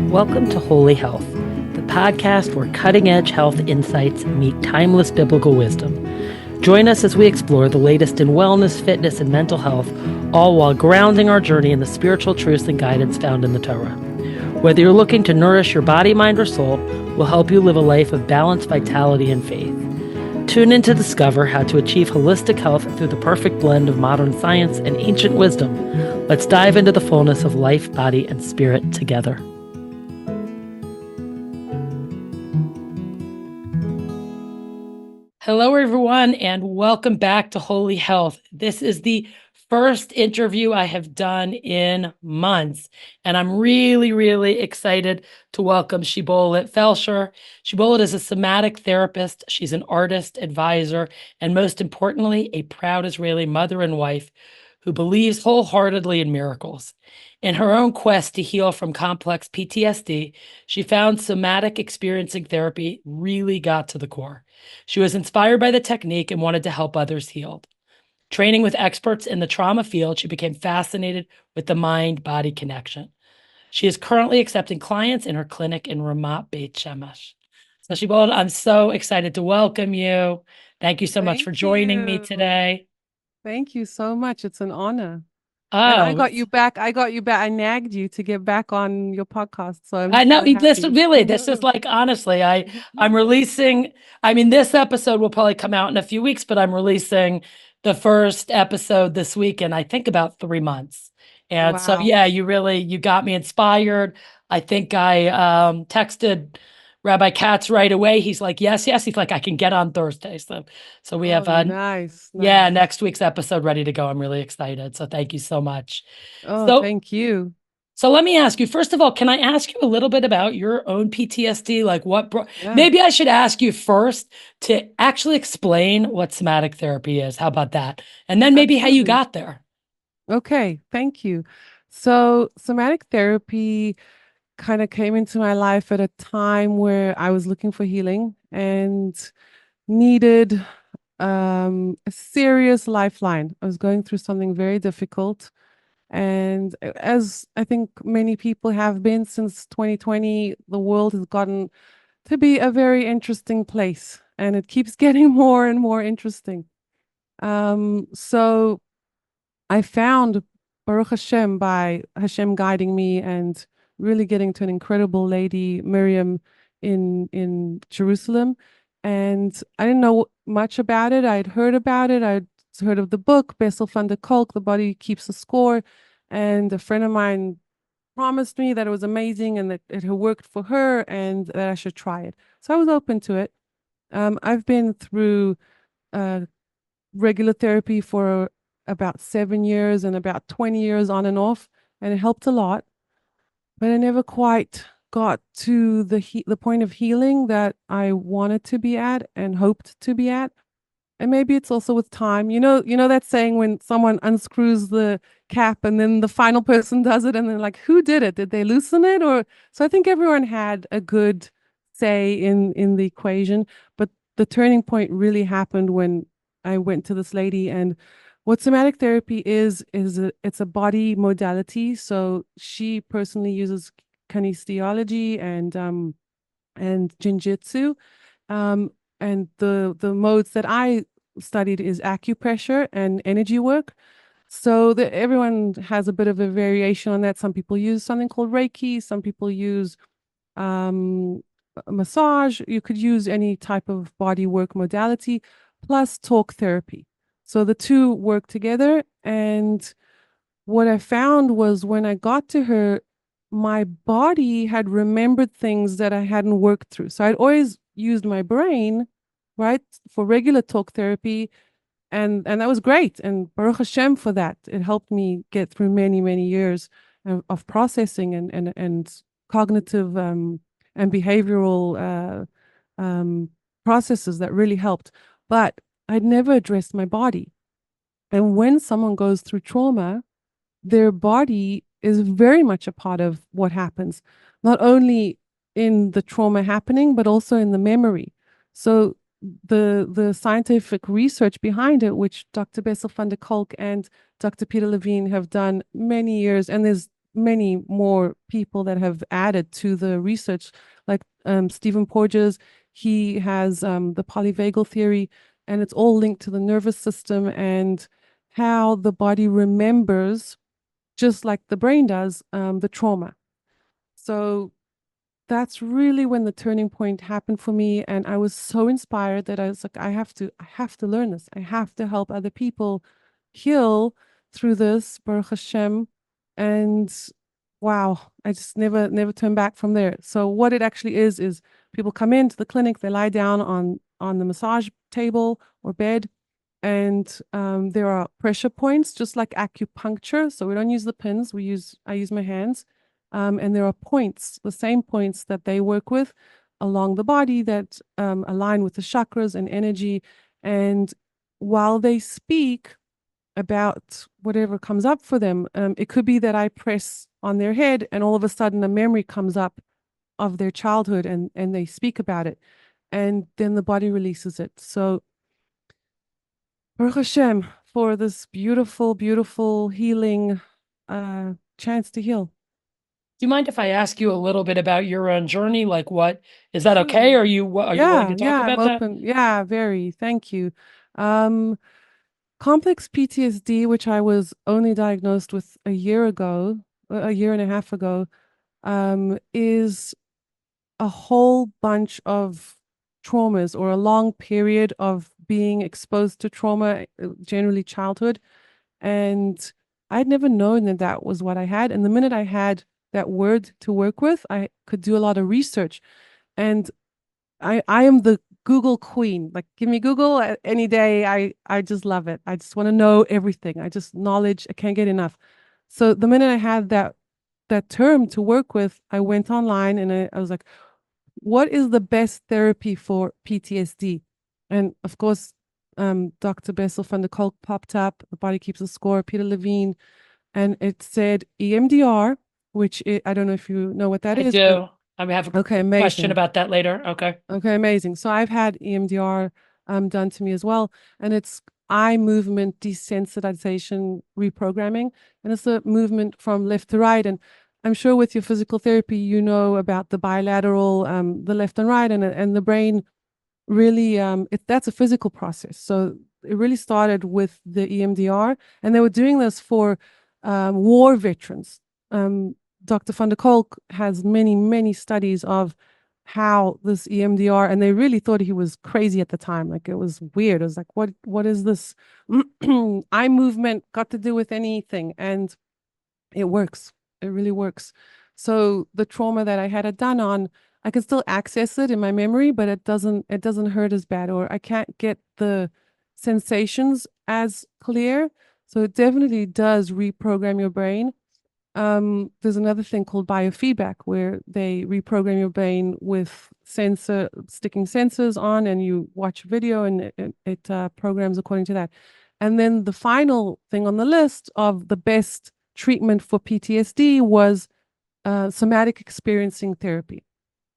Welcome to Holy Health, the podcast where cutting-edge health insights meet timeless biblical wisdom. Join us as we explore the latest in wellness, fitness, and mental health, all while grounding our journey in the spiritual truths and guidance found in the Torah. Whether you're looking to nourish your body, mind, or soul, we'll help you live a life of balance, vitality, and faith. Tune in to discover how to achieve holistic health through the perfect blend of modern science and ancient wisdom. Let's dive into the fullness of life, body, and spirit together. Hello, everyone, and welcome back to Holy Health. This is the first interview I have done in months, and I'm really excited to welcome Shibolet Felsher. Shibolet is a somatic therapist. She's an artist, advisor, and most importantly, a proud Israeli mother and wife who believes wholeheartedly in miracles. In her own quest to heal from complex PTSD, she found somatic experiencing therapy really got to the core. She was inspired by the technique and wanted to help others heal. Training with experts in the trauma field, she became fascinated with the mind-body connection. She is currently accepting clients in her clinic in Ramat Beit Shemesh. So Shibolet, I'm so excited to welcome you. Thank you so much for joining me today. Thank you so much. It's an honor. And I got you back. I nagged you to get back on your podcast. So I know this happy. this is like, honestly, I'm releasing, this episode will probably come out in a few weeks, but I'm releasing the first episode this week in I think about 3 months. And Wow. so, yeah, you got me inspired. I think I texted Rabbi Katz right away. He's like, yes. He's like, I can get on Thursday. So we have nice. next week's episode ready to go. I'm really excited. So thank you so much. Thank you. So let me ask you, first of all, can I ask you a little bit about your own PTSD? Like Yeah. Maybe I should ask you first to actually explain what somatic therapy is. How about that? And then maybe how you got there. Okay, thank you. So somatic therapy kind of came into my life at a time where I was looking for healing and needed a serious lifeline. I was going through something very difficult. And as I think many people have been since 2020, the world has gotten to be a very interesting place, and it keeps getting more and more interesting. So I found Baruch Hashem by Hashem guiding me and really getting to an incredible lady, Miriam, in Jerusalem. And I didn't know much about it. I'd heard about it. I'd heard of the book, Bessel van der Kolk, The Body Keeps a Score. And a friend of mine promised me that it was amazing and that it had worked for her and that I should try it. So I was open to it. I've been through regular therapy for about 7 years and about 20 years on and off, and it helped a lot. But I never quite got to the point of healing that I wanted to be at and hoped to be at. And maybe it's also with time. You know that saying when someone unscrews the cap and then the final person does it and they're like, who did it? Did they loosen it? So I think everyone had a good say in the equation, but the turning point really happened when I went to this lady. And what somatic therapy is it's a body modality. So she personally uses kinesiology and jinjitsu. And the modes that I studied is acupressure and energy work. So everyone has a bit of a variation on that. Some people use something called Reiki. Some people use massage. You could use any type of body work modality plus talk therapy. So the two work together. And what I found was when I got to her, my body had remembered things that I hadn't worked through. So I'd always used my brain, right, for regular talk therapy, and that was great. And Baruch Hashem for that. It helped me get through many years of processing and cognitive and behavioral processes that really helped. But I'd never addressed my body. And when someone goes through trauma, their body is very much a part of what happens, not only in the trauma happening, but also in the memory. So the scientific research behind it, which Dr. Bessel van der Kolk and Dr. Peter Levine have done many years, and there's many more people that have added to the research, like Stephen Porges. He has the polyvagal theory, and it's all linked to the nervous system and how the body remembers, just like the brain does, the trauma. So that's really when the turning point happened for me, and I was so inspired that I was like, I have to learn this. I have to help other people heal through this, Baruch Hashem. And wow, I just never turn back from there. So what it actually is people come into the clinic, they lie down on the massage table or bed, and there are pressure points, just like acupuncture. So we don't use the pins. I use my hands, and there are points, the same points that they work with along the body that align with the chakras and energy. And while they speak about whatever comes up for them, it could be that I press on their head, and all of a sudden a memory comes up of their childhood, and they speak about it, and then the body releases it. So Baruch Hashem for this beautiful, beautiful healing chance to heal. Do you mind if I ask you a little bit about your own journey? Like, what is that okay? Sure. Are you willing Yeah, to talk yeah, I'm about that? open. Yeah, very. Thank you. Um, Complex PTSD, which I was only diagnosed with a year ago, a year and a half ago, is a whole bunch of traumas or a long period of being exposed to trauma, generally childhood. And I'd never known that that was what I had. And the minute I had that word to work with, I could do a lot of research. And I am the Google queen. Like, give me Google any day. I just love it. I just want to know everything. I just knowledge. I can't get enough. So the minute I had that term to work with, I went online and I was like, what is the best therapy for PTSD? And of course, Dr. Bessel van der Kolk popped up. The Body Keeps a Score. Peter Levine, and it said EMDR, which I don't know if you know what that I is, but do. I may have a okay, question amazing. about that later. Okay. Okay, amazing. So I've had EMDR done to me as well, and it's eye movement desensitization reprogramming, and it's a movement from left to right. And I'm sure with your physical therapy, you know about the bilateral, the left and right, and the brain really that's a physical process. So it really started with the EMDR, and they were doing this for war veterans. Dr. van der Kolk has many studies of how this EMDR, and they really thought he was crazy at the time. Like, it was weird. It was like, what is this eye movement got to do with anything? And it works. It really works. So the trauma that I had it done on, I can still access it in my memory, but it doesn't hurt as bad, or I can't get the sensations as clear. So it definitely does reprogram your brain. There's another thing called biofeedback where they reprogram your brain with sticking sensors on, and you watch a video and it programs according to that. And then the final thing on the list of the best treatment for PTSD was somatic experiencing therapy.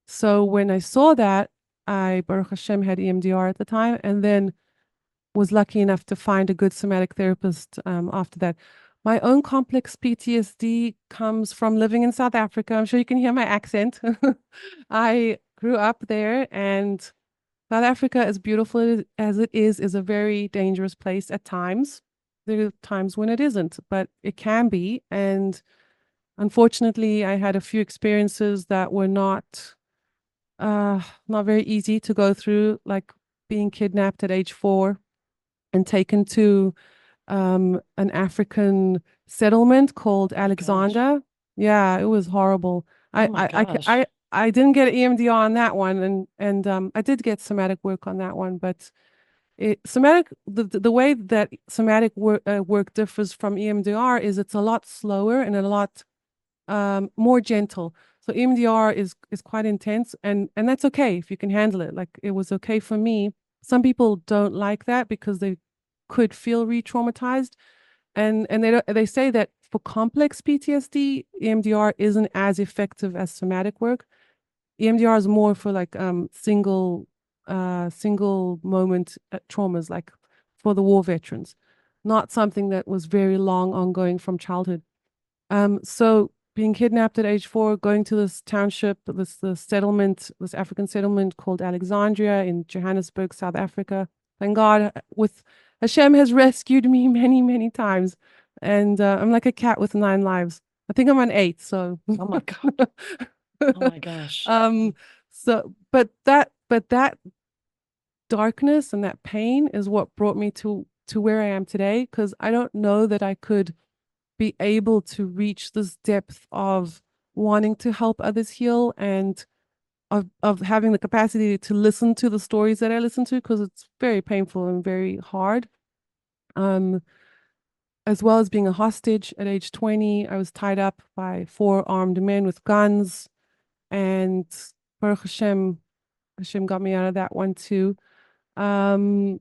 So when I saw that, I, Baruch Hashem, had EMDR at the time, and then was lucky enough to find a good somatic therapist after that. My own complex PTSD comes from living in South Africa. I'm sure you can hear my accent. I grew up there, and South Africa, as beautiful as it is a very dangerous place at times. There are times when it isn't, but it can be. And unfortunately, I had a few experiences that were not very easy to go through, like being kidnapped at age 4 and taken to an African settlement called Oh my gosh. Alexander. Yeah, it was horrible. Oh I my I I c- gosh. I didn't get EMDR on that one, and I did get somatic work on that one, but the way that somatic work differs from EMDR is it's a lot slower and a lot more gentle. So EMDR is quite intense, and that's okay if you can handle it. Like, it was okay for me. Some people don't like that because they could feel re-traumatized, and they say that for complex PTSD, EMDR isn't as effective as somatic work. EMDR is more for like single single moment traumas, like for the war veterans, not something that was very long ongoing from childhood. So being kidnapped at age 4, going to this township, this settlement, this African settlement called Alexandria in Johannesburg, South Africa. Thank God, with Hashem has rescued me many, many times, and I'm like a cat with 9 lives. I think I'm on 8, so. Oh my God. Oh my gosh. um, but that darkness and that pain is what brought me to where I am today, because I don't know that I could be able to reach this depth of wanting to help others heal, and of having the capacity to listen to the stories that I listen to, because it's very painful and very hard. Um, as well as being a hostage at age 20, I was tied up by 4 armed men with guns, and Baruch Hashem, Hashem got me out of that one too. Um,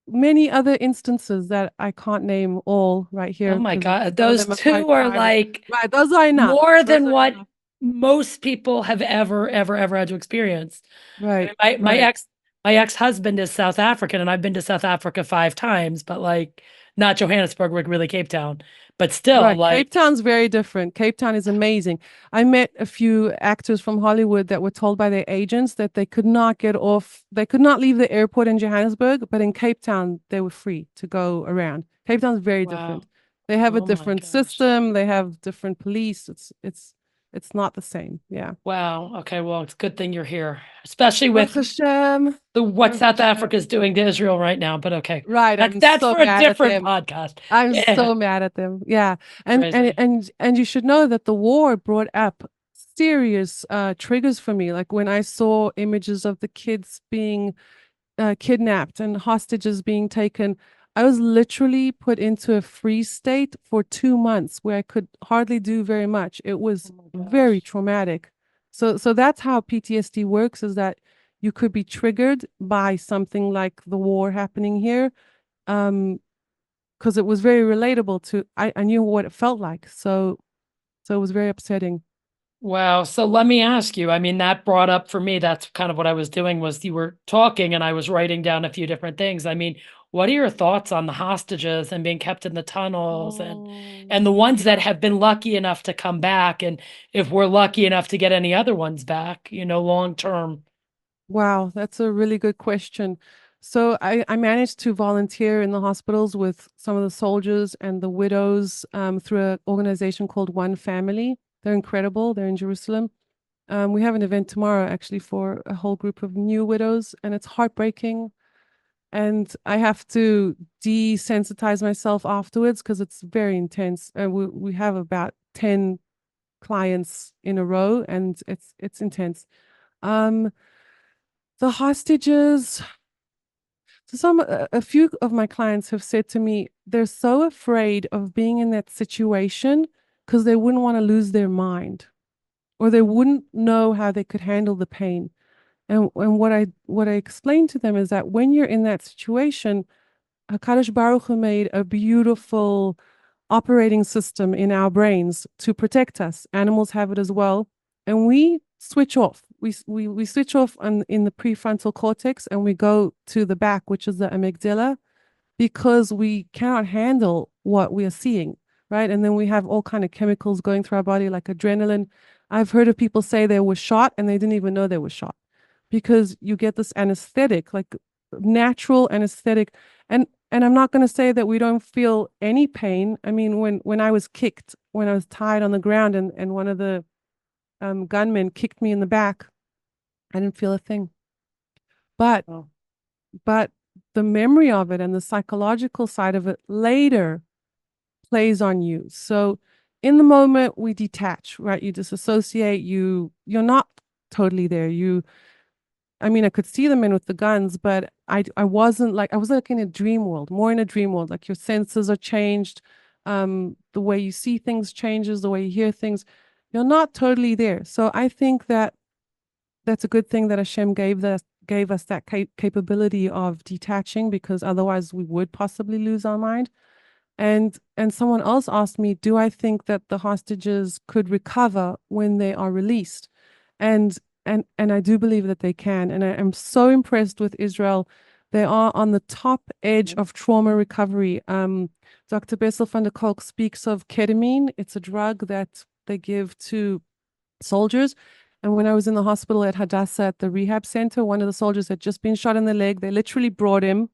Many other instances that I can't name all right Oh here my because God. some of Those them are quite two are private. like Right, those are enough. more Those than are what enough. most people have ever had to experience. I Right, mean, right. my ex-husband is South African, and I've been to South Africa 5 times, but like not Johannesburg, like really Cape Town. But still, Right. like, Cape Town's very different. Cape Town is amazing. I met a few actors from Hollywood that were told by their agents that they could not get off, they could not leave the airport in Johannesburg, but in Cape Town, they were free to go around. Cape Town's very wow. different. They have a Oh my different gosh. system, they have different police. It's not the same. Yeah. Wow. Okay, well, it's a good thing you're here, especially Baruch with Hashem. the what Baruch South Hashem. Africa is doing to Israel right now. But okay, Right. that's I'm that's so for a mad at different them. podcast. I'm Yeah, so mad at them. Yeah. And and crazy. and and you should know that the war brought up serious triggers for me. Like when I saw images of the kids being kidnapped and hostages being taken, I was literally put into a freeze state for 2 months where I could hardly do very much. It Oh was my very gosh. traumatic. So that's how PTSD works, is that you could be triggered by something like the war happening here. Um, because it was very relatable to I knew what it felt like. So it was very upsetting. Wow. So let me ask you, I mean, that brought up for me, that's kind of what I was doing was you were talking and I was writing down a few different things. I mean, what are your thoughts on the hostages and being kept in the tunnels Oh, and the ones that yeah. have been lucky enough to come back and if we're lucky enough to get any other ones back, long term? Wow, that's a really good question. So I managed to volunteer in the hospitals with some of the soldiers and the widows through an organization called One Family. They're incredible. They're in Jerusalem. We have an event tomorrow actually for a whole group of new widows, and it's heartbreaking. And I have to desensitize myself afterwards because it's very intense. And we have about 10 clients in a row, and it's intense. Um, the hostages, so a few of my clients have said to me they're so afraid of being in that situation because they wouldn't want to lose their mind, or they wouldn't know how they could handle the pain. And what I explained to them is that when you're in that situation, HaKadosh Baruch Hu made a beautiful operating system in our brains to protect us. Animals have it as well. And we switch off. We switch off in the prefrontal cortex, and we go to the back, which is the amygdala, because we cannot handle what we are seeing, right? And then we have all kind of chemicals going through our body like adrenaline. I've heard of people say they were shot and they didn't even know they were shot, because you get this anesthetic, like natural anesthetic. And I'm not going to say that we don't feel any pain. I mean, when I was kicked, when I was tied on the ground, and one of the gunmen kicked me in the back, I didn't feel a thing. But Oh, but the memory of it and the psychological side of it later plays on you. So in the moment we detach, right? You disassociate, you're not totally there. I mean, I could see the men with the guns, but I wasn't like, I was like in a dream world, more in a dream world. Like your senses are changed. The way you see things changes, the way you hear things. You're not totally there. So I think that that's a good thing that Hashem gave us that capability of detaching, because otherwise we would possibly lose our mind. And someone else asked me, do I think that the hostages could recover when they are released? And and I do believe that they can. And I am so impressed with Israel. They are on the top edge of trauma recovery. Dr. Bessel van der Kolk speaks of ketamine. It's a drug that they give to soldiers. And when I was in the hospital at Hadassah at the rehab center, one of the soldiers had just been shot in the leg. They literally brought him,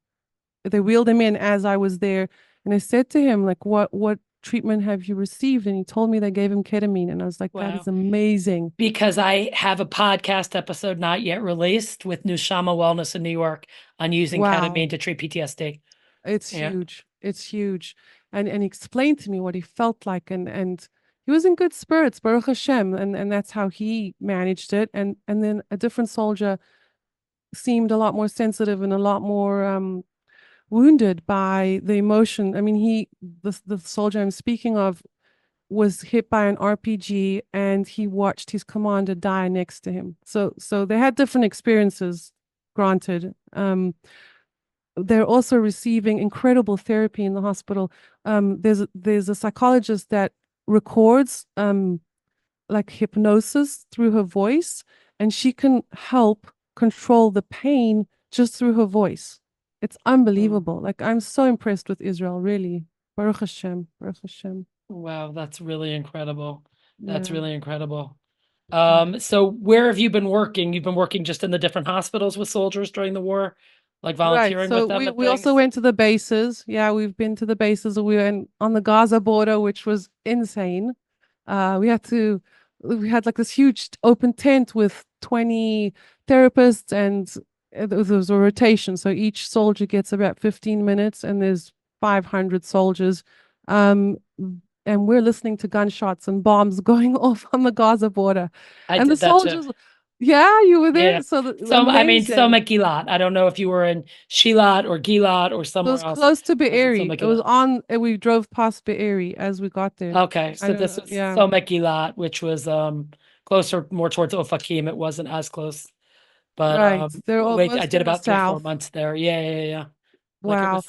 they wheeled him in as I was there. And I said to him, like, what treatment have you received? And he told me they gave him ketamine. And I was like, that is Wow. amazing. Because I have a podcast episode not yet released with Nushama Wellness in New York on using Wow. ketamine to treat PTSD. It's Yeah. huge. It's huge. And he explained to me what he felt like, and he was in good spirits, Baruch Hashem, and that's how he managed it. And then a different soldier seemed a lot more sensitive and a lot more wounded by the emotion. I mean, the soldier I'm speaking of was hit by an RPG and he watched his commander die next to him. So they had different experiences, granted. They're also receiving incredible therapy in the hospital. There's a psychologist that records like hypnosis through her voice, and she can help control the pain just through her voice. It's Mm. unbelievable. Like I'm so impressed with Israel, really. Baruch Hashem, Baruch Hashem. Wow, that's really incredible. That's Yeah, really incredible. yeah. So where have you been working? You've been working just in the different hospitals with soldiers during the war, like Right. volunteering So with them we and we also things? went to the bases. Yeah, we've been to the bases. We went on the Gaza border, which was insane. We had to, we had like this huge open tent with 20 therapists, and there was a rotation. So each soldier gets about 15 minutes, and there's 500 soldiers. Um, and we're listening to gunshots and bombs going off on the Gaza border. I And the did that too. soldiers, yeah, you were Yeah. there. So So I mean, amazing. Soma Gilat. I don't know if you were in Shilat or Gilat or It somewhere was else. close to I was in Be'eri. Soma It was Gilat. on, we drove past Be'eri as we got there. Okay, I so don't this know. was Yeah. Soma Gilat, which was closer more towards Ofakim. It wasn't as close. But Right. They're all wait, I most did in the about 3 or 4 south. months there. Yeah, yeah, yeah. Like it Wow. was,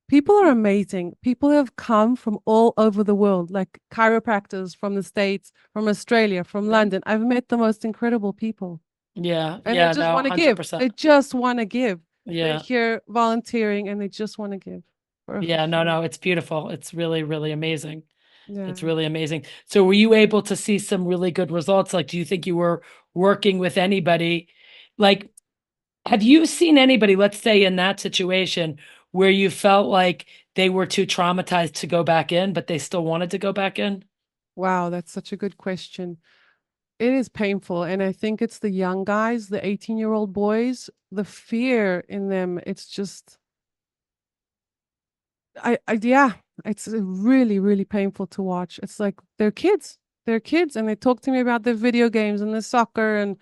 People are amazing. People have come from all over the world, like chiropractors from the States, from Australia, from London. I've met the most incredible people. yeah, And they yeah, just no, want to give. 100%. They just want to give. They're Yeah. here volunteering and they just want to give. Baruch Yeah, no, Hashem. no, it's beautiful. It's really, really amazing. It's Yeah. really amazing. So were you able to see some really good results? Like, do you think you were working with anybody? Like, have you seen anybody, let's say in that situation, where you felt like they were too traumatized to go back in, but they still wanted to go back in? Wow, that's such a good question. It is painful. And I think it's the young guys, the 18-year-old boys, the fear in them. It's just, yeah, it's really, really painful to watch. It's like they're kids. They're kids and they talk to me about their video games and the soccer. And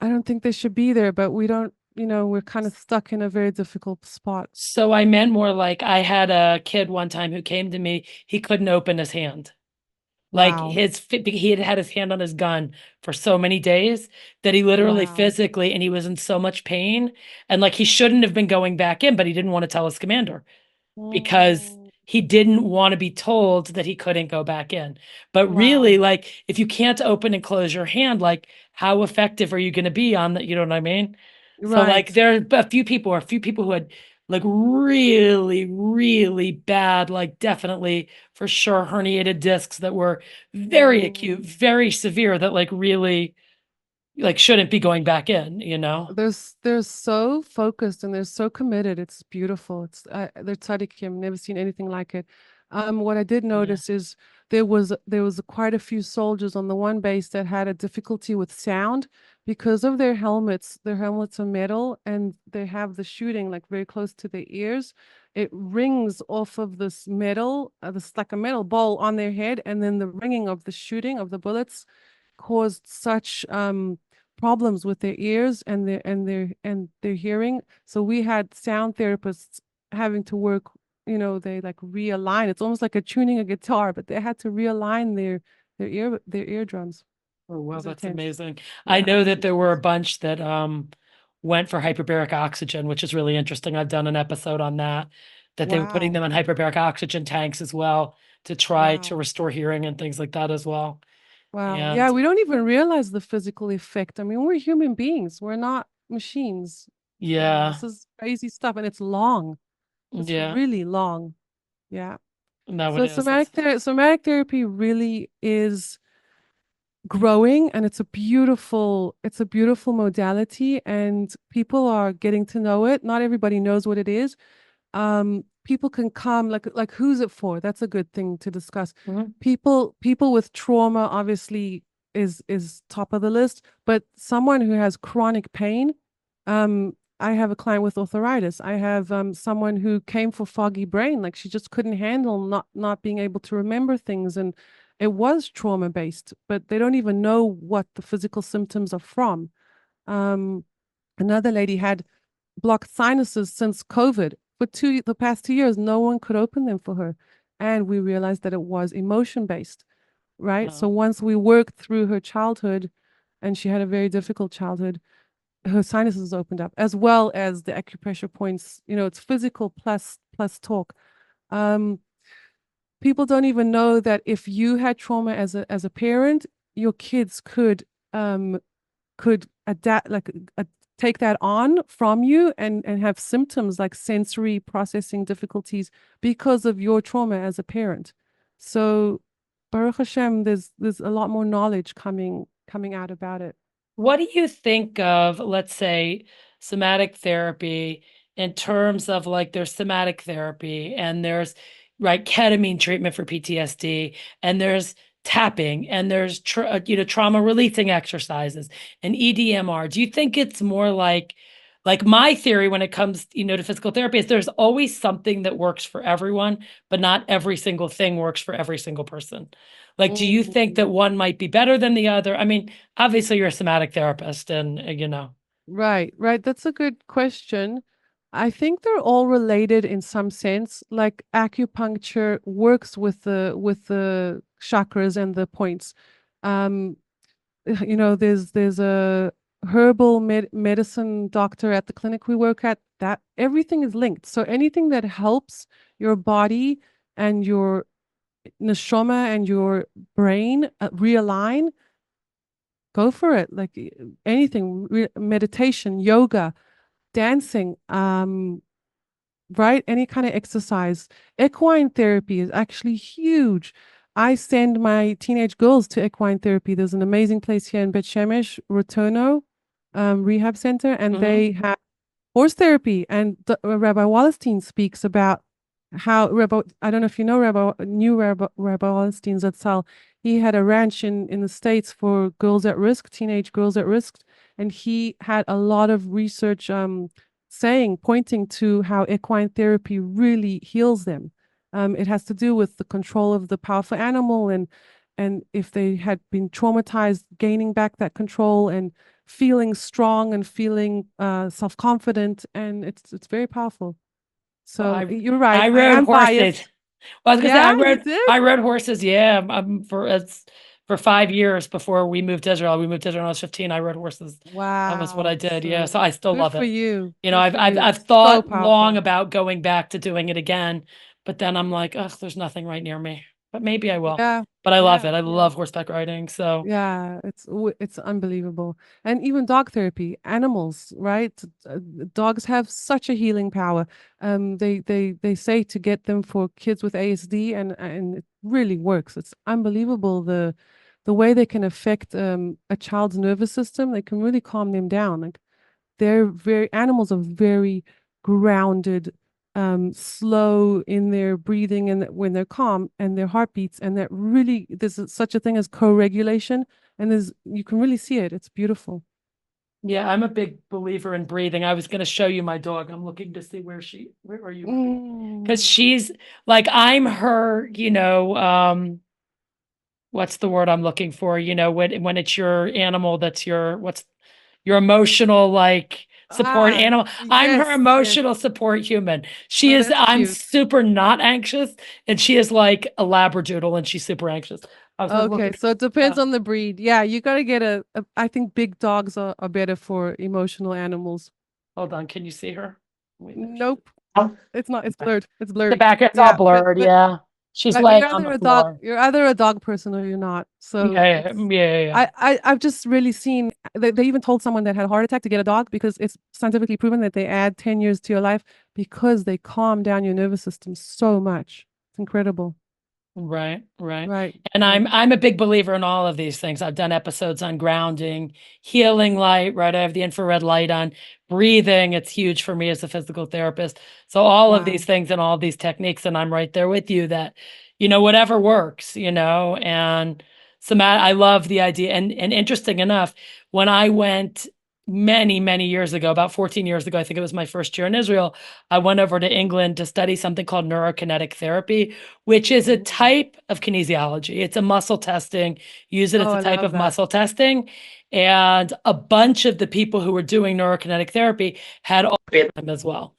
I don't think they should be there, but we don't, we're kind of stuck in a very difficult spot. So I meant more like I had a kid one time who came to me, he couldn't open his hand. Like Wow. he had had his hand on his gun for so many days that he literally Wow. physically, and he was in so much pain. And like he shouldn't have been going back in, but he didn't want to tell his commander because Mm, he didn't want to be told that he couldn't go back in. But wow. really, like if you can't open and close your hand, like how effective are you going to be on that? You know what I mean? So like Right. there are a few people who had like really, really bad, like definitely for sure herniated discs that were very acute, Mm. very severe that like really like shouldn't be going back in, you know? They're so focused and they're so committed. It's beautiful. They're tzaddikim. Never seen anything like it. What I did Yeah. notice is there was quite a few soldiers on the one base that had a difficulty with sound because of their helmets. Their helmets are metal and they have the shooting like very close to their ears. It rings off of this metal, this like a metal ball on their head, and then the ringing of the shooting of the bullets caused such problems with their ears and their hearing. So we had sound therapists having to work, they like realign. It's almost like a tuning a guitar, but they had to realign their eardrums. Oh, It well, was that's intense. amazing. I Yeah, it know was that there were a intense. bunch that went for hyperbaric oxygen, which is really interesting. I've done an episode on that, that they were putting Wow. them in hyperbaric oxygen tanks as well to try to Wow. restore hearing and things like that as well. Wow. Yeah, And we don't even realize the physical effect. I mean, we're human beings. We're not machines. yeah, This is crazy stuff, and it's long. It's yeah, really long. Yeah. no, it So is. It's somatic therapy really is growing, and it's a beautiful modality, and people are getting to know it. Not everybody knows what it is. People can come, like who's it for? That's a good thing to discuss. mhm. People with trauma obviously is top of the list, but someone who has chronic pain. I have a client with arthritis. I have someone who came for foggy brain, like she just couldn't handle not being able to remember things, and it was trauma based, but they don't even know what the physical symptoms are from. um Another lady had blocked sinuses since COVID. For the past 2 years, no one could open them for her. And we realized that it was emotion based, right? So Oh, once we worked through her childhood, and she had a very difficult childhood, her sinuses opened up, as well as the acupressure points. It's physical plus talk. Um, People don't even know that if you had trauma as a parent, your kids could adapt, like take that on from you, and have symptoms like sensory processing difficulties because of your trauma as a parent. So Baruch Hashem, there's a lot more knowledge coming out about it. what do you think of, let's say, somatic therapy in terms of like there's somatic therapy and there's right ketamine treatment for PTSD and there's tapping and there's trauma releasing exercises and EDMR. Do you think it's more like my theory when it comes, to physical therapy is there's always something that works for everyone, but not every single thing works for every single person. Like, do you think that Mm. one might be better than the other? I mean, obviously you're a somatic therapist and Right, right. That's a good question. I think they're all related in some sense. Like acupuncture works with the chakras and the points. Um, there's a herbal medicine doctor at the clinic we work at, that everything is linked. So anything that helps your body and your neshama and your brain realign, go for it. Like anything, meditation, yoga, dancing, right? Any kind of exercise. Equine therapy is actually huge. I send my teenage girls to equine therapy. There's an amazing place here in Bet Shemesh, Rotono Rehab Center, and hmm. they have horse therapy. And Rabbi Wallerstein speaks about how I don't know if you know Rabbi Wallerstein Zatzal. He had a ranch in the States for girls at risk, teenage girls at risk, and he had a lot of research pointing to how equine therapy really heals them. It has to do with the control of the powerful animal, and if they had been traumatized, gaining back that control and feeling strong and feeling self-confident, and it's very powerful. Well, So you're right. I I rode am horses. biased. Well, I was gonna say Yeah, you did? I rode horses. Yeah, for it's for 5 years before we moved to Israel. We moved to Israel when I was 15. I rode horses. That was what I Wow. did. Yeah, so So I still good love for it. you. I've Good for you. I've It's so thought long powerful. about going back to doing it again, but then I'm like, ugh, there's nothing right near me. But maybe I will. Yeah. But I love Yeah. it. I Yeah. love horseback riding. So Yeah, it's unbelievable. And even dog therapy, animals, right? Dogs have such a healing power. They say to get them for kids with ASD, and it really works. It's unbelievable the way they can affect a child's nervous system. They can really calm them down. Like animals are very grounded, slow in their breathing, and when they're calm, and their heartbeats, and that really such a thing as co-regulation, and you can really see it. It's beautiful. yeah, I'm a big believer in breathing. I was going to show you my dog. I'm looking to see where are you looking? Because Mm. she's like, I'm her, what's the word I'm looking for? When it's your animal, that's what's your emotional like support Ah, animal. I'm her yes, yes. emotional support human. Oh, that's I'm cute. super not anxious, and she is like a labradoodle, and she's super anxious. I was like Okay, looking. so it depends Uh, on the breed. Yeah, you got to get I think big dogs are better for emotional animals. Hold on, can you see her? Wait, there she is. Nope, Oh, it's not. It's okay. blurred. It's The blurry. back, it's all Yeah, but blurred. but Yeah. She's Right, laying on the floor. you're either a dog person or you're not. So Yeah, yeah, it's yeah, yeah. I've just really seen they even told someone that had a heart attack to get a dog because it's scientifically proven that they add 10 years to your life because they calm down your nervous system so much. It's incredible. Right, right. Right. And Yeah. I'm a big believer in all of these things. I've done episodes on grounding, healing light, right? I have the infrared light on, breathing. It's huge for me as a physical therapist. So all of these Wow. things and all these techniques, and I'm right there with you that, whatever works, and I love the idea. And interesting enough, when I went many, many years ago, about 14 years ago, I think it was my first year in Israel, I went over to England to study something called neurokinetic therapy, which is a Mhm. type of kinesiology. It's a muscle testing. Use it as Oh, a I type love of that. muscle testing. And a bunch of the people who were doing neurokinetic therapy had all of them as well.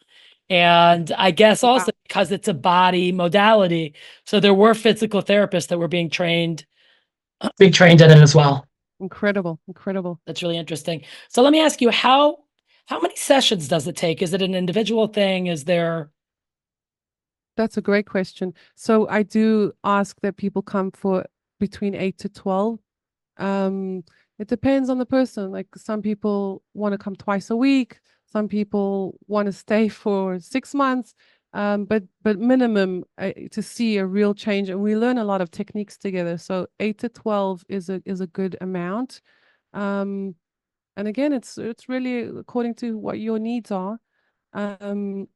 And I guess also Wow. because it's a body modality, so there were physical therapists that were being trained in it as well. Incredible. Incredible. That's really interesting. So let me ask you, how many sessions does it take? Is it an individual thing? Is there That's a great question. So I do ask that people come for between 8 to 12. Um, it depends on the person. Like some people want to come twice a week, some people want to stay for 6 months. But minimum to see a real change, and we learn a lot of techniques together. So 8 to 12 is a good amount. Um, and again, it's really according to what your needs are. Um,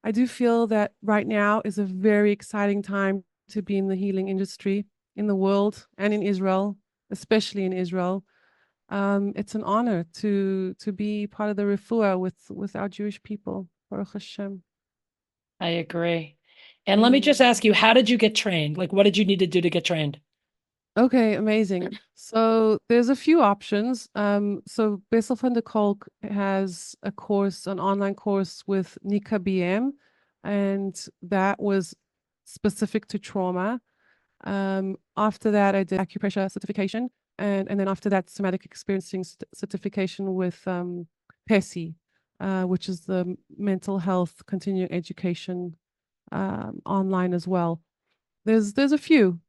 I do feel that right now is a very exciting time to be in the healing industry in the world and in Israel, especially in Israel. It's an honor to be part of the refuah with our Jewish people. Baruch Hashem. I agree. And let me just Mm. ask you, how did you get trained? Like, what did you need to do to get trained? Okay, amazing. So there's a few options. So Bessel van der Kolk has a course, an online course with Nika BM, and that was specific to trauma. After that, I did acupressure certification, and then after that, somatic experiencing certification with PESI, which is the mental health continuing education online as well. There's a few.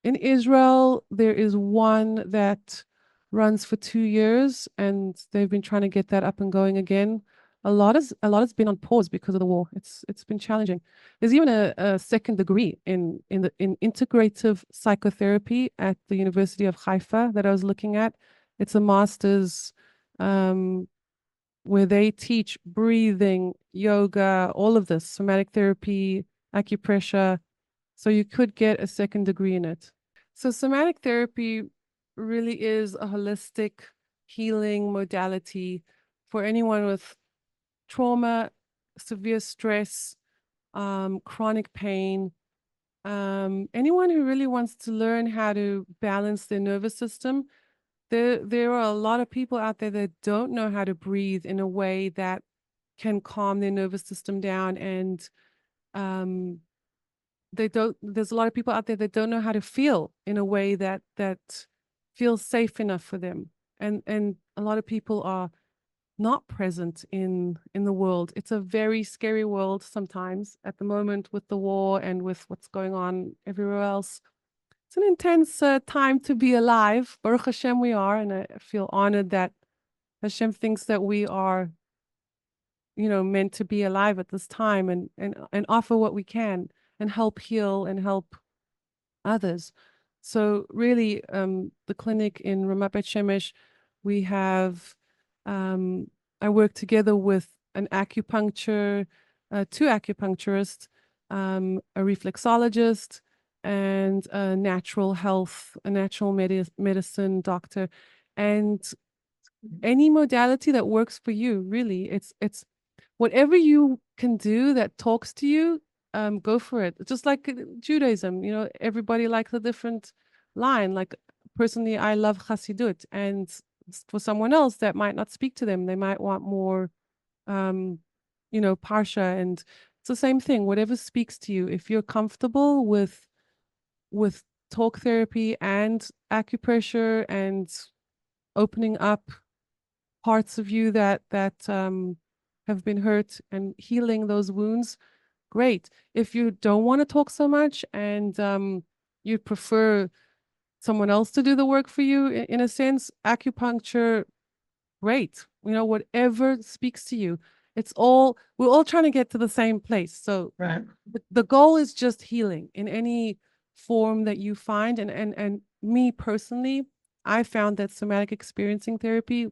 In Israel, there is one that runs for 2 years, and they've been trying to get that up and going again. A lot has been on pause because of the war. It's been challenging. There's even a second degree in integrative psychotherapy at the University of Haifa that I was looking at. It's a master's um, where they teach breathing, yoga, all of this, somatic therapy, acupressure. So you could get a second degree in it. So somatic therapy really is a holistic healing modality for anyone with trauma, severe stress, chronic pain, anyone who really wants to learn how to balance their nervous system. There are a lot of people out there that don't know how to breathe in a way that can calm their nervous system down, and um, they don't there's a lot of people out there that don't know how to feel in a way that feels safe enough for them, and a lot of people are not present in the world. It's a very scary world sometimes at the moment with the war and with what's going on everywhere else. It's an intense time to be alive. Baruch Hashem, we are, and I feel honored that Hashem thinks that we are, meant to be alive at this time, and offer what we can and help heal and help others. So really, the clinic in Ramat Bet Shemesh, we have, I work together with an acupuncture, two acupuncturists, a reflexologist, and a natural medicine doctor, and any modality that works for you. Really, it's whatever you can do that talks to you, go for it. Just like Judaism, everybody likes a different line. Like personally, I love Chassidut, and for someone else that might not speak to them, they might want more, um, Parsha, and it's the same thing. Whatever speaks to you, if you're comfortable with talk therapy and acupressure and opening up parts of you that have been hurt and healing those wounds, great. If you don't want to talk so much and you prefer someone else to do the work for you, in a sense, acupuncture, great. Whatever speaks to you. We're all trying to get to the same place. So Right. the goal is just healing in any form that you find. And me personally, I found that somatic experiencing therapy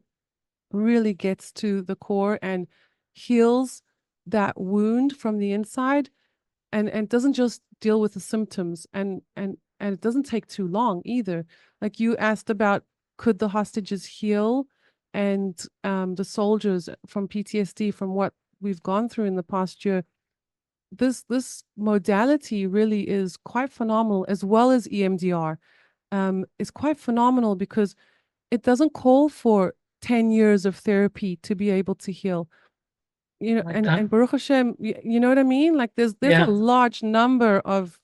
really gets to the core and heals that wound from the inside, and doesn't just deal with the symptoms, and it doesn't take too long either. Like you asked about, could the hostages heal, and the soldiers from PTSD, from what we've gone through in the past year. This modality really is quite phenomenal, as well as EMDR. Is quite phenomenal because it doesn't call for 10 years of therapy to be able to heal. I like that. And Baruch Hashem, you know what I mean? Like there's a Yeah. large number of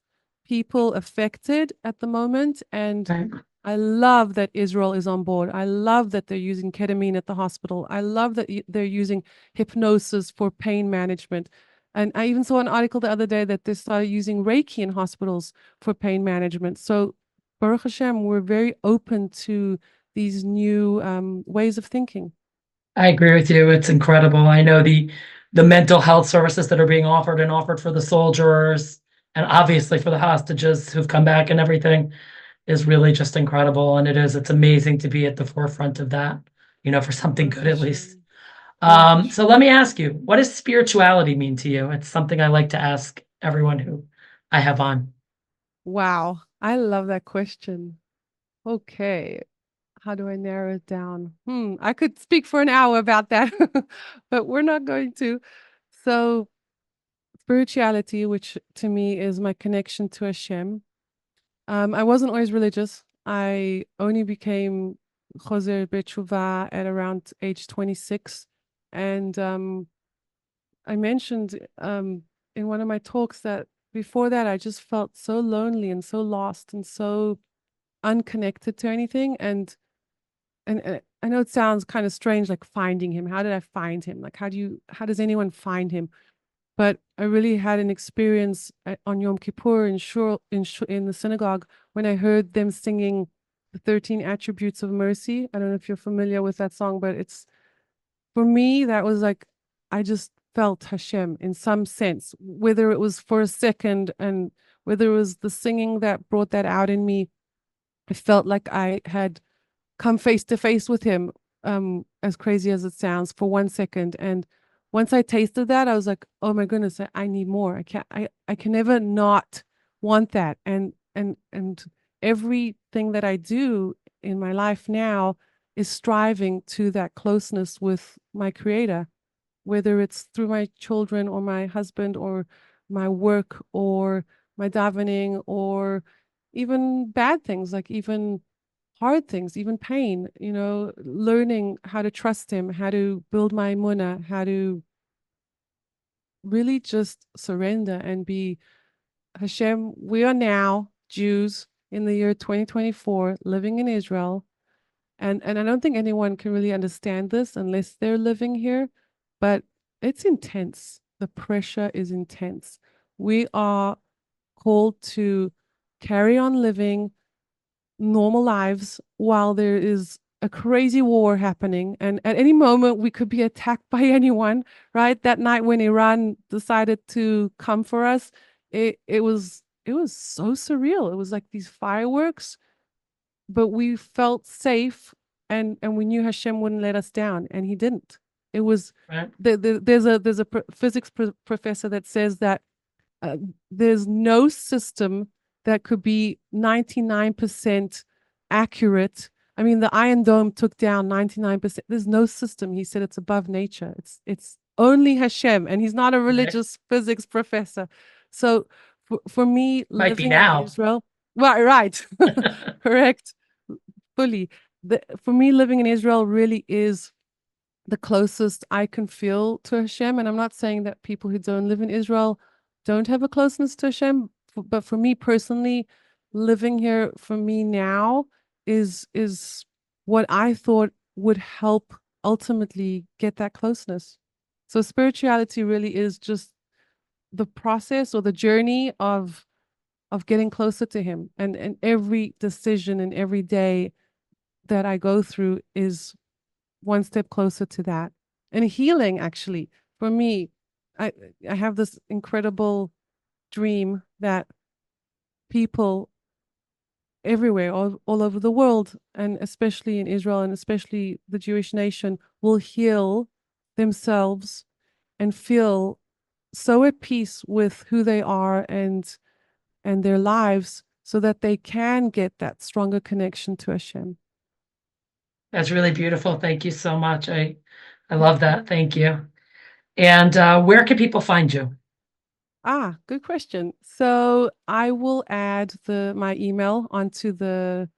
people affected at the moment, and Right. I love that Israel is on board. I love that they're using ketamine at the hospital. I love that they're using hypnosis for pain management. And I even saw an article the other day that they started using Reiki in hospitals for pain management. So Baruch Hashem, we're very open to these new ways of thinking. I agree with you. It's incredible. I know the mental health services that are being offered and offered for the soldiers and obviously for the hostages who've come back and everything is really just incredible. And it's amazing to be at the forefront of that, for something Baruch good at least. Hashem. Baruch So let Hashem. me ask you, what does spirituality mean to you? It's something I like to ask everyone who I have on. Wow. I love that question. Okay. How do I narrow it down? I could speak for an hour about that, but we're not going to. So, spirituality, which to me is my connection to Hashem. I wasn't always religious. I only became Choser B'Tshuva at around age 26. And I mentioned in one of my talks that before that, I just felt so lonely and so lost and so unconnected to anything. And I know it sounds kind of strange, like finding him. How did I find him? Like, how does anyone find him? But I really had an experience on Yom Kippur in the synagogue when I heard them singing the 13 attributes of mercy. I don't know if you're familiar with that song, but it's, for me, that was like, I just felt Hashem in some sense, whether it was for a second and whether it was the singing that brought that out in me. I felt like I had come face to face with him, as crazy as it sounds, for 1 second. And once I tasted that, I was like, oh my goodness, I need more. I can never not want that. And everything that I do in my life now is striving to that closeness with my creator, whether it's through my children or my husband or my work or my davening, or even bad things, like even hard things, even pain, learning how to trust him, how to build my munah, how to really just surrender and be Hashem. We are now Jews in the year 2024 living in Israel. And I don't think anyone can really understand this unless they're living here, but it's intense. The pressure is intense. We are called to carry on living normal lives while there is a crazy war happening, and at any moment we could be attacked by anyone. Right, that night when Iran decided to come for us, it was so surreal. It was like these fireworks, but we felt safe, and we knew Hashem wouldn't let us down, and he didn't. It was Right. there's a physics professor that says that uh, there's no system that could be 99% accurate. I mean, the Iron Dome took down 99%. There's no system. He said it's above nature. It's only Hashem, and he's not a Right. religious physics professor. So for me, Might be living in now. Israel, well, right, correct, fully. For me, living in Israel really is the closest I can feel to Hashem. And I'm not saying that people who don't live in Israel don't have a closeness to Hashem, but for me personally, living here for me now is what I thought would help ultimately get that closeness. So spirituality really is just the process or the journey of getting closer to him, and every decision and every day that I go through is one step closer to that. And healing, actually, for me, I I have this incredible dream that people everywhere, all over the world, and especially in Israel, and especially the Jewish nation, will heal themselves and feel so at peace with who they are and their lives, so that they can get that stronger connection to Hashem. That's really beautiful. Thank you so much. I love that. Thank you. And where can people find you? Good question. So I will add my email onto the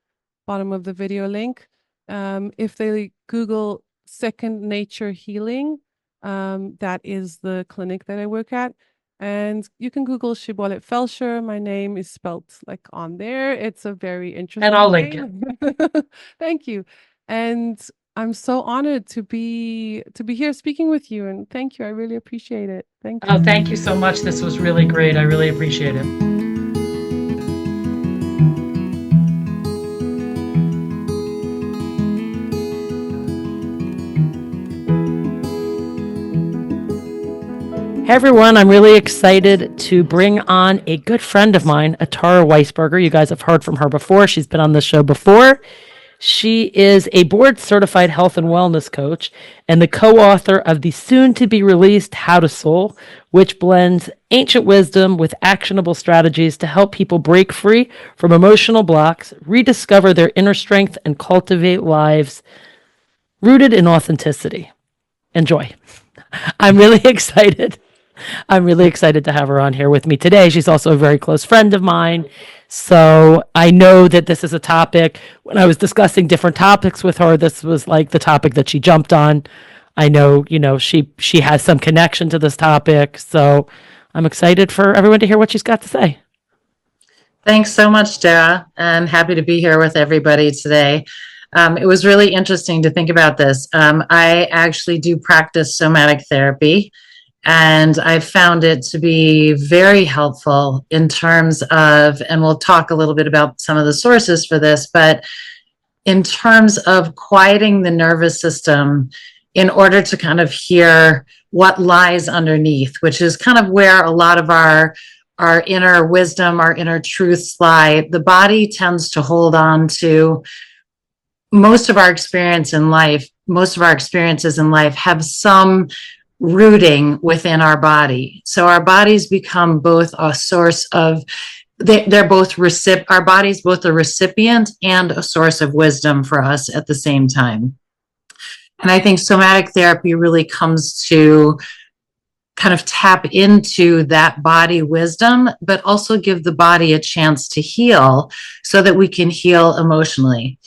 bottom of the video link. If they Google Second Nature Healing, that is the clinic that I work at. And you can Google Shibolet Felsher. My name is spelled like on there. It's a very And I'll interesting link it. name. Thank you. And I'm so honored to be here speaking with you. And thank you. I really appreciate it. Thank Oh, you. thank you so much. This was really great. I really appreciate it. Hey everyone, I'm really excited to bring on a good friend of mine, Atara Weissberger. You guys have heard from her before. She's been on this show before. She is a board certified health and wellness coach and the co-author of the soon to be released How to Soul, which blends ancient wisdom with actionable strategies to help people break free from emotional blocks, rediscover their inner strength, and cultivate lives rooted in authenticity. Enjoy. I'm really excited. I'm really excited to have her on here with me today. She's also a very close friend of mine. So I know that this is a topic. When I was discussing different topics with her, this was like the topic that she jumped on. I know, she has some connection to this topic. So I'm excited for everyone to hear what she's got to say. Thanks so much, Dara. I'm happy to be here with everybody today. It was really interesting to think about this. I actually do practice somatic therapy, and I found it to be very helpful in terms of, and we'll talk a little bit about some of the sources for this, but in terms of quieting the nervous system in order to kind of hear what lies underneath, which is kind of where a lot of our inner wisdom, our inner truths lie. The body tends to hold on to most of our experiences in life have some rooting within our body. So our bodies become both a source of, they're both our body's both a recipient and a source of wisdom for us at the same time. And I think somatic therapy really comes to kind of tap into that body wisdom, but also give the body a chance to heal so that we can heal emotionally.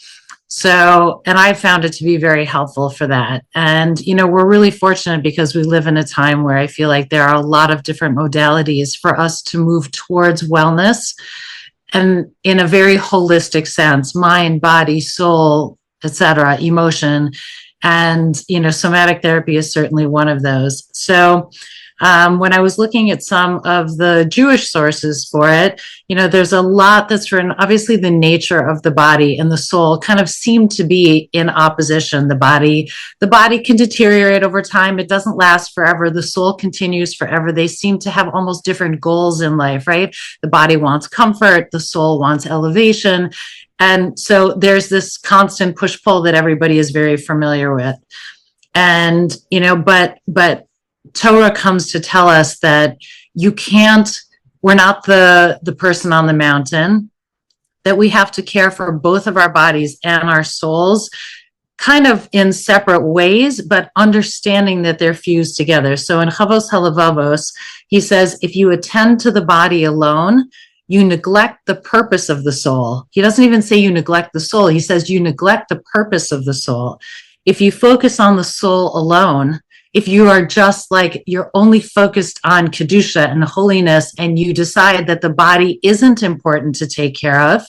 So, and I found it to be very helpful for that. And, we're really fortunate because we live in a time where I feel like there are a lot of different modalities for us to move towards wellness, and in a very holistic sense, mind, body, soul, etc., emotion. And, somatic therapy is certainly one of those. So, when I was looking at some of the Jewish sources for it, there's a lot that's written. Obviously, the nature of the body and the soul kind of seem to be in opposition. The body can deteriorate over time. It doesn't last forever. The soul continues forever. They seem to have almost different goals in life, right? The body wants comfort. The soul wants elevation. And so there's this constant push-pull that everybody is very familiar with. And, but Torah comes to tell us that we're not the person on the mountain, that we have to care for both of our bodies and our souls kind of in separate ways, but understanding that they're fused together. So in Chavos Halavavos, he says, if you attend to the body alone, you neglect the purpose of the soul. He doesn't even say you neglect the soul. He says you neglect the purpose of the soul. If you focus on the soul alone, if you are just like, you're only focused on Kedusha and holiness, and you decide that the body isn't important to take care of,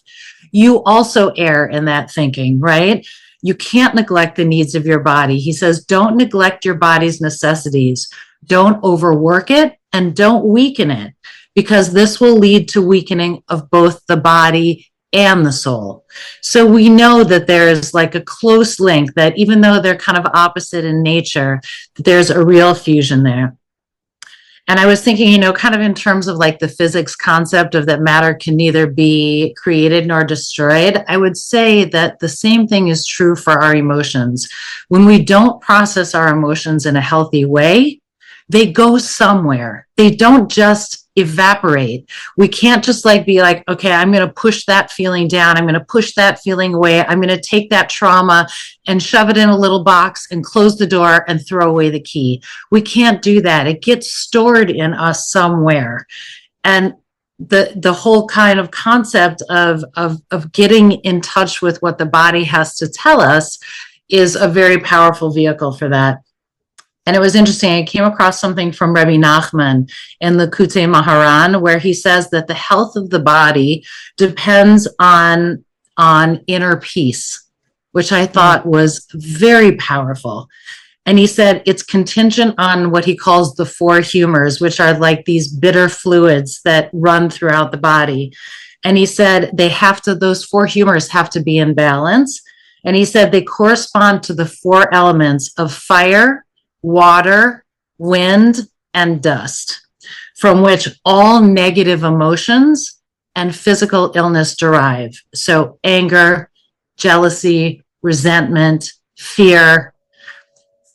you also err in that thinking, right? You can't neglect the needs of your body. He says, don't neglect your body's necessities. Don't overwork it. and don't weaken it, because this will lead to weakening of both the body and the soul. So we know that there's like a close link, that even though they're kind of opposite in nature, there's a real fusion there. And I was thinking, kind of in terms of like the physics concept of that matter can neither be created nor destroyed. I would say that the same thing is true for our emotions. When we don't process our emotions in a healthy way, they go somewhere. They don't just evaporate. We can't just be like, okay, I'm going to push that feeling down. I'm going to push that feeling away. I'm going to take that trauma and shove it in a little box and close the door and throw away the key. We can't do that. It gets stored in us somewhere. And the whole kind of concept of getting in touch with what the body has to tell us is a very powerful vehicle for that. And it was interesting. I came across something from Rabbi Nachman in the Kutei Maharan, where he says that the health of the body depends on inner peace, which I thought was very powerful. And he said it's contingent on what he calls the four humors, which are like these bitter fluids that run throughout the body. And he said those four humors have to be in balance. And he said they correspond to the four elements of fire, water, wind, and dust, from which all negative emotions and physical illness derive. So anger, jealousy, resentment, fear.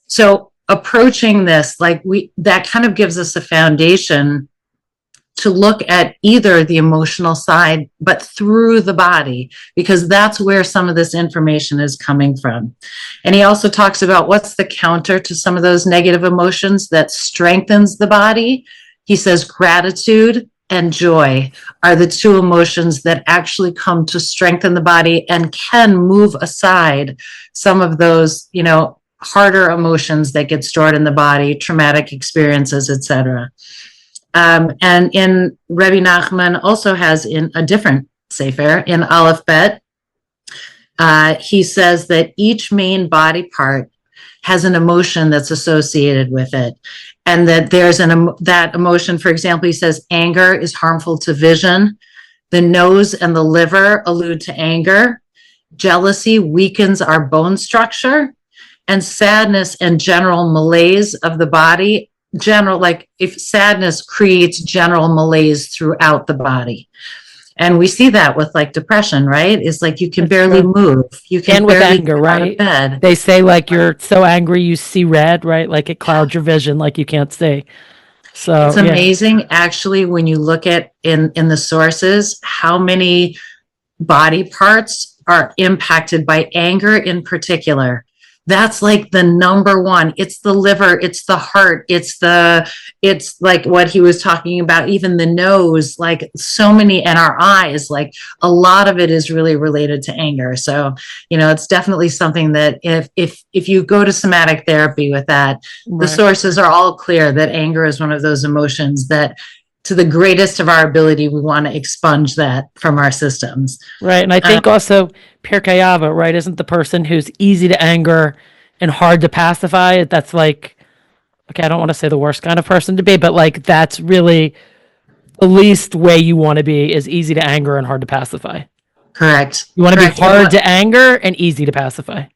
So approaching this, that kind of gives us a foundation to look at either the emotional side, but through the body, because that's where some of this information is coming from. And he also talks about what's the counter to some of those negative emotions that strengthens the body. He says gratitude and joy are the two emotions that actually come to strengthen the body and can move aside some of those, harder emotions that get stored in the body, traumatic experiences, etc. And in Rabbi Nachman also has in a different sefer, in Aleph Bet, he says that each main body part has an emotion that's associated with it. And that there's that emotion, for example, he says anger is harmful to vision. The nose and the liver allude to anger. Jealousy weakens our bone structure. And sadness and general malaise of the body, if sadness creates general malaise throughout the body. And we see that with depression, right? It's like you can barely move. You can with barely anger, get out of right? bed. They say you're so angry you see red, right? Like it clouds your vision, like you can't see. So it's amazing, actually, when you look at in the sources, how many body parts are impacted by anger in particular. That's the number one. It's the liver, it's the heart, it's like what he was talking about, even the nose, so many, and our eyes, a lot of it is really related to anger. So, it's definitely something that if you go to somatic therapy with that, the sources are all clear that anger is one of those emotions that, to the greatest of our ability, we want to expunge that from our systems. Right. And I think also Pirkei Avot, right, isn't the person who's easy to anger and hard to pacify. That's okay, I don't want to say the worst kind of person to be, but that's really the least way you want to be, is easy to anger and hard to pacify. Correct. You want to be hard to anger and easy to pacify.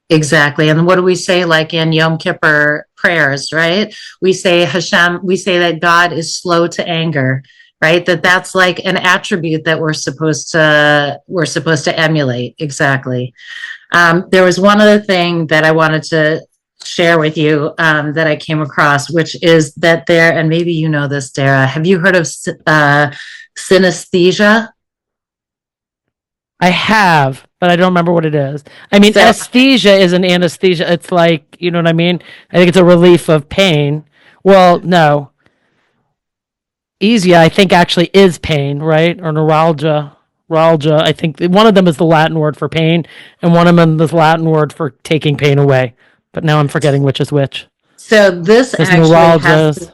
Exactly. And what do we say, in Yom Kippur prayers, right? We say that God is slow to anger, right? That's an attribute that we're supposed to emulate. Exactly. There was one other thing that I wanted to share with you that I came across, which is that and maybe you know this, Dara, have you heard of synesthesia? I have, but I don't remember what it is. I mean, anesthesia is an anesthesia. It's you know what I mean? I think it's a relief of pain. Well, no. Easia, I think, actually is pain, right? Or neuralgia. Neuralgia. I think one of them is the Latin word for pain, and one of them is the Latin word for taking pain away. But now I'm forgetting which is which. So this actually has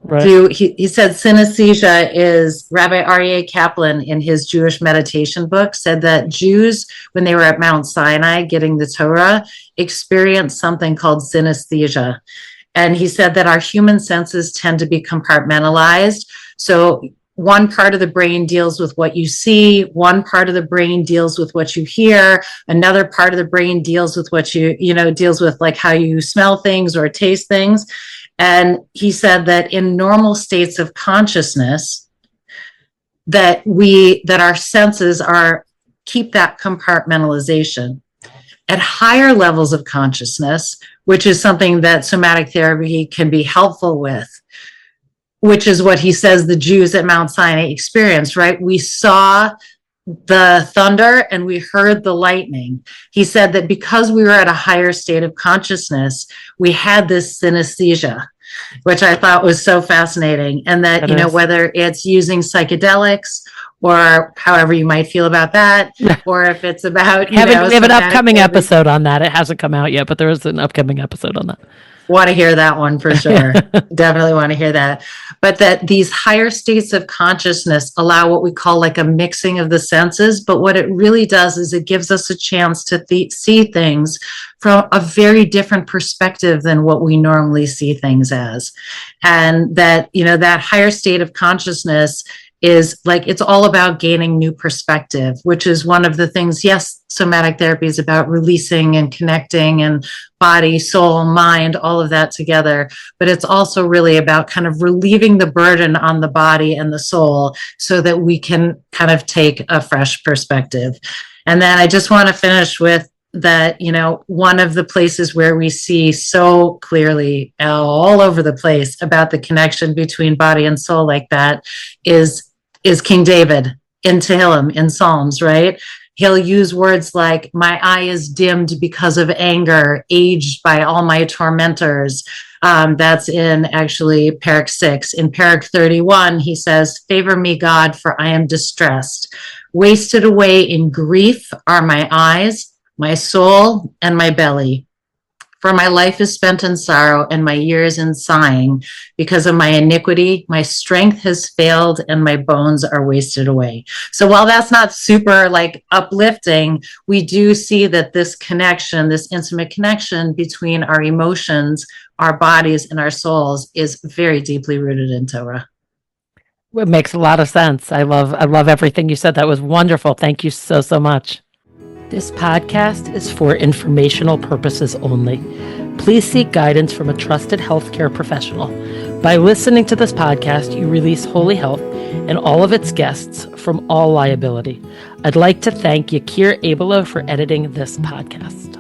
right. He said synesthesia is, Rabbi Aryeh Kaplan in his Jewish meditation book said that Jews, when they were at Mount Sinai getting the Torah, experienced something called synesthesia. And he said that our human senses tend to be compartmentalized. So one part of the brain deals with what you see, one part of the brain deals with what you hear, another part of the brain deals with what deals with like how you smell things or taste things. And he said that in normal states of consciousness, that our senses keep that compartmentalization. At higher levels of consciousness, which is something that somatic therapy can be helpful with, which is what he says the Jews at Mount Sinai experienced, right? We saw the thunder and we heard the lightning. He said that because we were at a higher state of consciousness, we had this synesthesia, which I thought was so fascinating. And that, whether it's using psychedelics or however you might feel about that, or if it's about, we have an upcoming episode on that. It hasn't come out yet, but there is an upcoming episode on that. Want to hear that one for sure. Definitely want to hear that. But that these higher states of consciousness allow what we call like a mixing of the senses. But what it really does is it gives us a chance to see things from a very different perspective than what we normally see things as. And that, that higher state of consciousness is like, it's all about gaining new perspective, which is one of the things, yes, somatic therapy is about releasing and connecting and body, soul, mind, all of that together. But it's also really about kind of relieving the burden on the body and the soul so that we can kind of take a fresh perspective. And then I just want to finish with that, one of the places where we see so clearly all over the place about the connection between body and soul like that is King David in Tehillim, in Psalms, right? He'll use words like, my eye is dimmed because of anger, aged by all my tormentors. That's in actually Parak 6. In Parak 31, he says, favor me, God, for I am distressed. Wasted away in grief are my eyes, my soul, and my belly. For my life is spent in sorrow and my years in sighing. Because of my iniquity, my strength has failed and my bones are wasted away. So while that's not super like uplifting, we do see that this connection, this intimate connection between our emotions, our bodies, and our souls is very deeply rooted in Torah. It makes a lot of sense. I love everything you said. That was wonderful. Thank you so, so much. This podcast is for informational purposes only. Please seek guidance from a trusted healthcare professional. By listening to this podcast, you release Holy Health and all of its guests from all liability. I'd like to thank Yakir Abelo for editing this podcast.